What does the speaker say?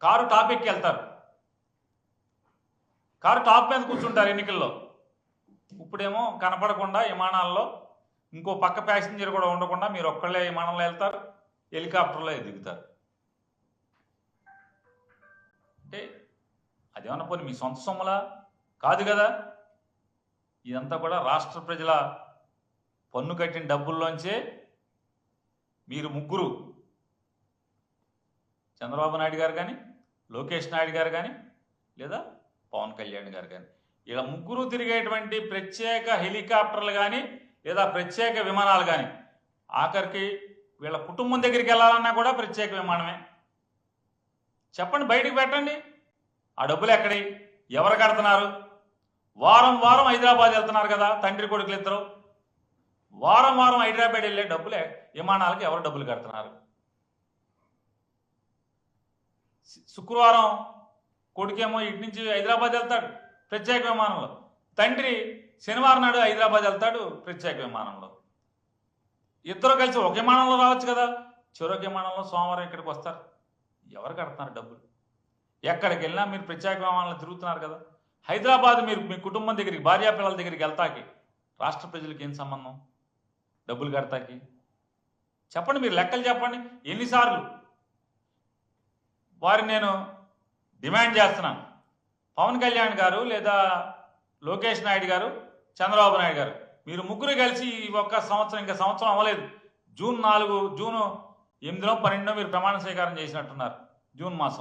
Car top ఎక్కి వెళ్తారు, car top మీద కూర్చుంటారు ఎన్నికల్లో. ఇప్పుడేమో కనపడకుండా విమానాల్లో ఇంకో పక్క ప్యాసింజర్ కూడా ఉండకుండా మీరు ఒక్కళ్ళే విమానంలో వెళ్తారు, హెలికాప్టర్లో దిగుతారు. అంటే అదేమన్నా పోనీ మీ సొంత సొమ్ములా? కాదు కదా. ఇదంతా కూడా రాష్ట్ర ప్రజల పన్ను కట్టిన డబ్బుల్లోంచే మీరు ముగ్గురు, చంద్రబాబు నాయుడు గారు కానీ, లోకేష్ నాయుడు గారు కానీ, లేదా పవన్ కళ్యాణ్ గారు కానీ, ఇలా ముగ్గురు తిరిగేటువంటి ప్రత్యేక హెలికాప్టర్లు కానీ లేదా ప్రత్యేక విమానాలు కానీ, ఆఖరికి వీళ్ళ కుటుంబం దగ్గరికి వెళ్ళాలన్నా కూడా ప్రత్యేక విమానమే. చెప్పండి, బయటికి పెట్టండి. ఆ డబ్బులు ఎక్కడి, ఎవరు కడుతున్నారు? వారం వారం హైదరాబాద్ వెళ్తున్నారు కదా తండ్రి కొడుకులు ఇద్దరు. వారం వారం హైదరాబాద్ వెళ్ళే డబ్బులే విమానాలకు ఎవరు డబ్బులు కడుతున్నారు? శుక్రవారం కొడుకేమో ఇటు నుంచి హైదరాబాద్ వెళ్తాడు ప్రత్యేక విమానంలో, తండ్రి శనివారం నాడు హైదరాబాద్ వెళ్తాడు ప్రత్యేక విమానంలో. ఇద్దరు కలిసి ఒక విమానంలో రావచ్చు కదా, చెరొక విమానంలో సోమవారం ఇక్కడికి వస్తారు. ఎవరు కడుతున్నారు డబ్బులు? ఎక్కడికి వెళ్ళినా మీరు ప్రత్యేక విమానంలో తిరుగుతున్నారు కదా. హైదరాబాద్ మీరు మీ కుటుంబం దగ్గరికి, భార్యా పిల్లల దగ్గరికి వెళ్తాకి రాష్ట్ర ప్రజలకు ఏం సంబంధం డబ్బులు కడతాకి? చెప్పండి, మీరు లెక్కలు చెప్పండి. ఎన్నిసార్లు వారిని నేను డిమాండ్ చేస్తున్నాను, పవన్ కళ్యాణ్ గారు లేదా లోకేష్ నాయుడు గారు, చంద్రబాబు నాయుడు గారు, మీరు ముగ్గురు కలిసి ఒక్క సంవత్సరం, ఇంకా సంవత్సరం అవ్వలేదు, జూన్ 8 మీరు ప్రమాణ స్వీకారం చేసినట్టున్నారు. జూన్ మాసం